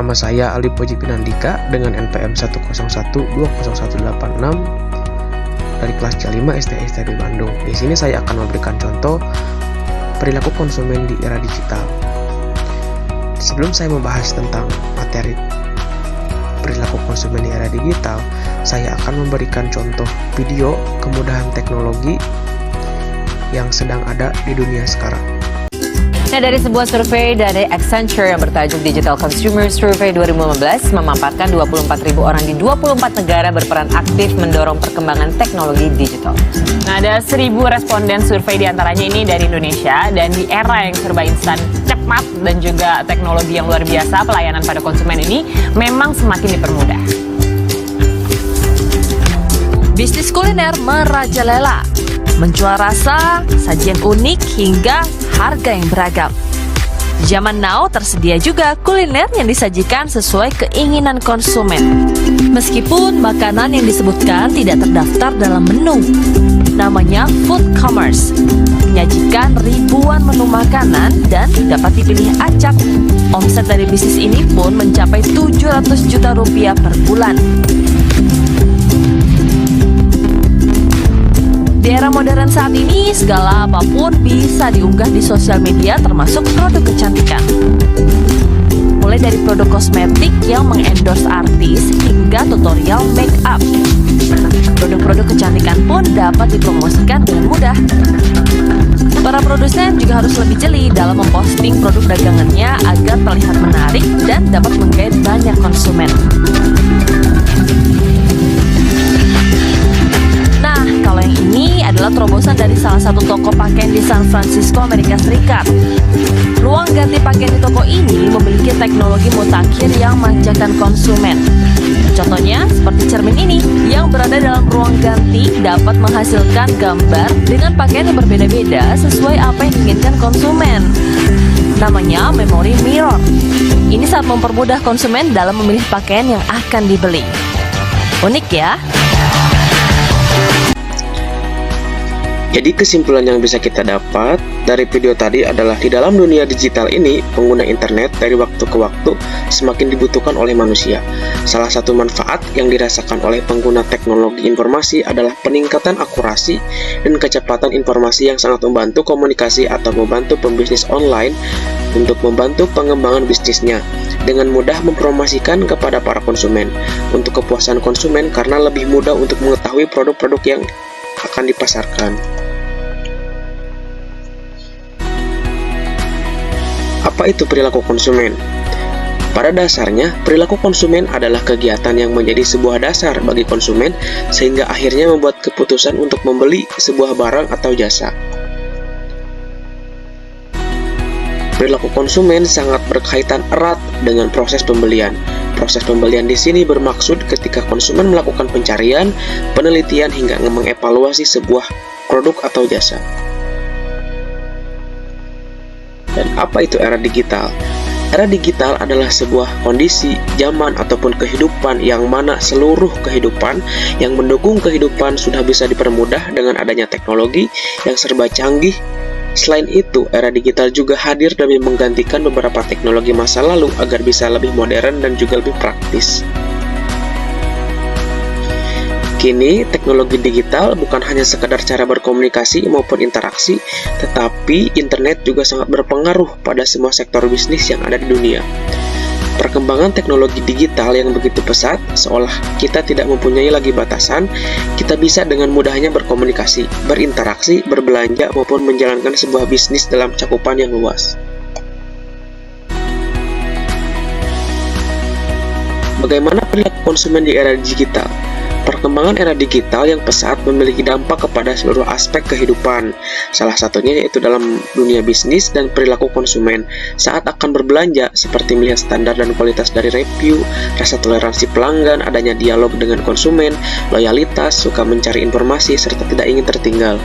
Nama saya Ali Puji Pinandika dengan NPM 101201186 dari kelas C5 STSTB Bandung. Di sini saya akan memberikan contoh perilaku konsumen di era digital. Sebelum saya membahas tentang materi perilaku konsumen di era digital, saya akan memberikan contoh video kemudahan teknologi yang sedang ada di dunia sekarang. Nah, dari sebuah survei dari Accenture yang bertajuk Digital Consumer Survey 2015 memaparkan 24.000 orang di 24 negara berperan aktif mendorong perkembangan teknologi digital. Nah, ada 1.000 responden survei diantaranya ini dari Indonesia, dan di era yang serba instan, cepat, dan juga teknologi yang luar biasa, pelayanan pada konsumen ini memang semakin dipermudah. Bisnis kuliner merajalela, menjual rasa, sajian unik, hingga harga yang beragam. Zaman now tersedia juga kuliner yang disajikan sesuai keinginan konsumen. Meskipun makanan yang disebutkan tidak terdaftar dalam menu, namanya food commerce, menyajikan ribuan menu makanan dan dapat dipilih acak. Omset dari bisnis ini pun mencapai 700 juta rupiah per bulan. Di era modern saat ini, segala apapun bisa diunggah di sosial media, termasuk produk kecantikan. Mulai dari produk kosmetik yang mengendorse artis hingga tutorial make up. Produk-produk kecantikan pun dapat dipromosikan dengan mudah. Para produsen juga harus lebih jeli dalam memposting produk dagangannya agar terlihat menarik dan dapat menggait banyak konsumen. Nah, kalau yang ini adalah terobosan dari salah satu toko pakaian di San Francisco, Amerika Serikat. Ruang ganti pakaian di toko ini memiliki teknologi mutakhir yang memanjakan konsumen. Contohnya seperti cermin ini yang berada dalam ruang ganti dapat menghasilkan gambar dengan pakaian yang berbeda-beda sesuai apa yang diinginkan konsumen. Namanya memory mirror. Ini sangat mempermudah konsumen dalam memilih pakaian yang akan dibeli. Unik ya? Jadi kesimpulan yang bisa kita dapat dari video tadi adalah di dalam dunia digital ini, pengguna internet dari waktu ke waktu semakin dibutuhkan oleh manusia. Salah satu manfaat yang dirasakan oleh pengguna teknologi informasi adalah peningkatan akurasi dan kecepatan informasi yang sangat membantu komunikasi atau membantu pembisnis online untuk membantu pengembangan bisnisnya dengan mudah mempromosikan kepada para konsumen untuk kepuasan konsumen karena lebih mudah untuk mengetahui produk-produk yang akan dipasarkan. Apa itu perilaku konsumen? Pada dasarnya, perilaku konsumen adalah kegiatan yang menjadi sebuah dasar bagi konsumen sehingga akhirnya membuat keputusan untuk membeli sebuah barang atau jasa. Perilaku konsumen sangat berkaitan erat dengan proses pembelian. Proses pembelian di sini bermaksud ketika konsumen melakukan pencarian, penelitian, hingga mengevaluasi sebuah produk atau jasa. Dan apa itu era digital? Era digital adalah sebuah kondisi, zaman, ataupun kehidupan yang mana seluruh kehidupan yang mendukung kehidupan sudah bisa dipermudah dengan adanya teknologi yang serba canggih. Selain itu, era digital juga hadir demi menggantikan beberapa teknologi masa lalu agar bisa lebih modern dan juga lebih praktis. Kini, teknologi digital bukan hanya sekadar cara berkomunikasi maupun interaksi, tetapi internet juga sangat berpengaruh pada semua sektor bisnis yang ada di dunia. Perkembangan teknologi digital yang begitu pesat, seolah kita tidak mempunyai lagi batasan, kita bisa dengan mudahnya berkomunikasi, berinteraksi, berbelanja, maupun menjalankan sebuah bisnis dalam cakupan yang luas. Bagaimana perilaku konsumen di era digital? Perkembangan era digital yang pesat memiliki dampak kepada seluruh aspek kehidupan. Salah satunya yaitu dalam dunia bisnis dan perilaku konsumen saat akan berbelanja, seperti melihat standar dan kualitas dari review, rasa toleransi pelanggan, adanya dialog dengan konsumen, loyalitas, suka mencari informasi, serta tidak ingin tertinggal.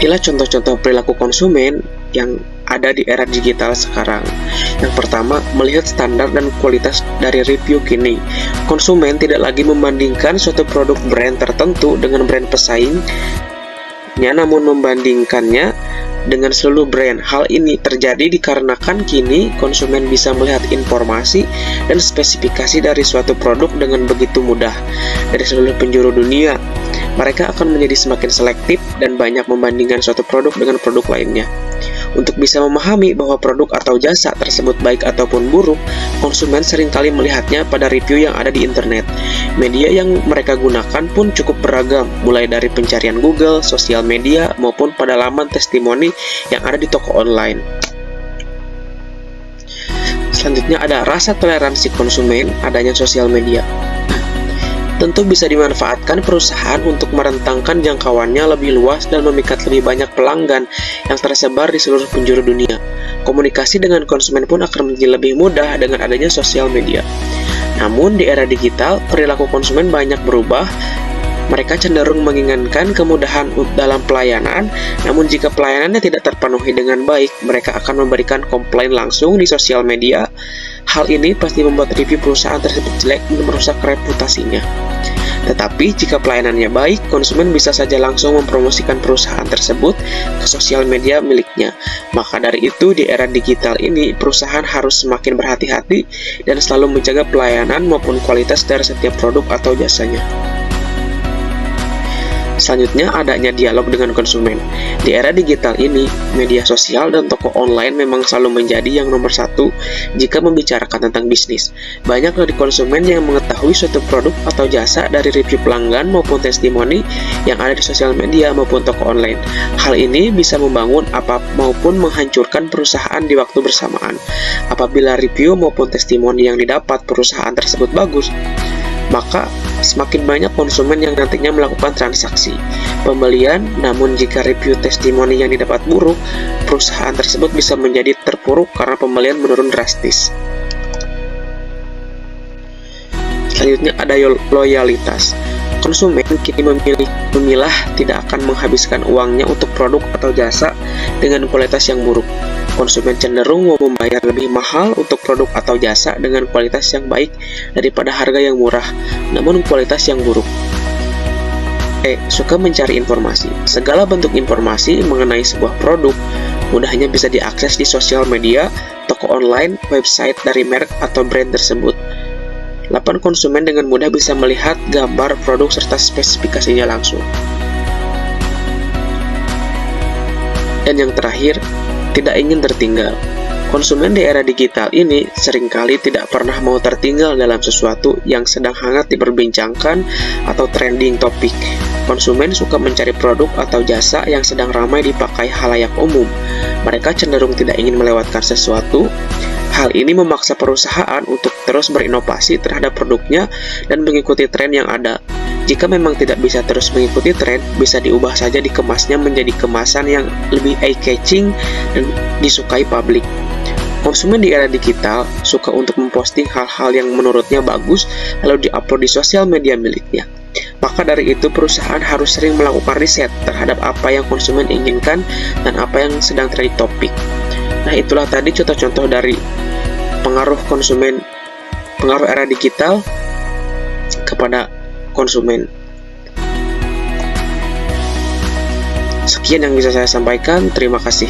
Inilah contoh-contoh perilaku konsumen yang ada di era digital sekarang. Yang pertama, melihat standar dan kualitas dari review kini. Konsumen tidak lagi membandingkan suatu produk brand tertentu dengan brand pesaing, produknya namun membandingkannya dengan seluruh brand. Hal ini terjadi dikarenakan kini konsumen bisa melihat informasi dan spesifikasi dari suatu produk dengan begitu mudah dari seluruh penjuru dunia. Mereka akan menjadi semakin selektif dan banyak membandingkan suatu produk dengan produk lainnya. Untuk bisa memahami bahwa produk atau jasa tersebut baik ataupun buruk, konsumen seringkali melihatnya pada review yang ada di internet. Media yang mereka gunakan pun cukup beragam, mulai dari pencarian Google, sosial media, maupun pada laman testimoni yang ada di toko online. Selanjutnya ada rasa toleransi konsumen adanya sosial media. Tentu bisa dimanfaatkan perusahaan untuk merentangkan jangkauannya lebih luas dan memikat lebih banyak pelanggan yang tersebar di seluruh penjuru dunia. Komunikasi dengan konsumen pun akan menjadi lebih mudah dengan adanya sosial media. Namun di era digital, perilaku konsumen banyak berubah. Mereka cenderung menginginkan kemudahan dalam pelayanan, namun jika pelayanannya tidak terpenuhi dengan baik, mereka akan memberikan komplain langsung di sosial media. Hal ini pasti membuat review perusahaan tersebut jelek dan merusak reputasinya. Tetapi jika pelayanannya baik, konsumen bisa saja langsung mempromosikan perusahaan tersebut ke sosial media miliknya. Maka dari itu, di era digital ini, perusahaan harus semakin berhati-hati dan selalu menjaga pelayanan maupun kualitas dari setiap produk atau jasanya. Selanjutnya, adanya dialog dengan konsumen. Di era digital ini, media sosial dan toko online memang selalu menjadi yang nomor satu jika membicarakan tentang bisnis. Banyak dari konsumen yang mengetahui suatu produk atau jasa dari review pelanggan maupun testimoni yang ada di sosial media maupun toko online. Hal ini bisa membangun maupun menghancurkan perusahaan di waktu bersamaan. Apabila review maupun testimoni yang didapat perusahaan tersebut bagus, maka semakin banyak konsumen yang nantinya melakukan transaksi pembelian. Namun jika review testimoni yang didapat buruk, perusahaan tersebut bisa menjadi terpuruk karena pembelian menurun drastis. Selanjutnya ada loyalitas. Konsumen kini memilah tidak akan menghabiskan uangnya untuk produk atau jasa dengan kualitas yang buruk. Konsumen cenderung mau membayar lebih mahal untuk produk atau jasa dengan kualitas yang baik daripada harga yang murah, namun kualitas yang buruk. Suka mencari informasi. Segala bentuk informasi mengenai sebuah produk mudahnya bisa diakses di sosial media, toko online, website dari merek atau brand tersebut. 8. Konsumen dengan mudah bisa melihat gambar produk serta spesifikasinya langsung. Dan yang terakhir, tidak ingin tertinggal. Konsumen di era digital ini seringkali tidak pernah mau tertinggal dalam sesuatu yang sedang hangat diperbincangkan atau trending topik. Konsumen suka mencari produk atau jasa yang sedang ramai dipakai halayak umum. Mereka cenderung tidak ingin melewatkan sesuatu. Hal ini memaksa perusahaan untuk terus berinovasi terhadap produknya dan mengikuti tren yang ada. Jika memang tidak bisa terus mengikuti tren, bisa diubah saja dikemasnya menjadi kemasan yang lebih eye-catching dan disukai publik. Konsumen di era digital suka untuk memposting hal-hal yang menurutnya bagus lalu diupload di sosial media miliknya. Maka dari itu, perusahaan harus sering melakukan riset terhadap apa yang konsumen inginkan dan apa yang sedang trending topik. Nah, itulah tadi contoh-contoh dari pengaruh era digital kepada konsumen. Sekian yang bisa saya sampaikan. Terima kasih.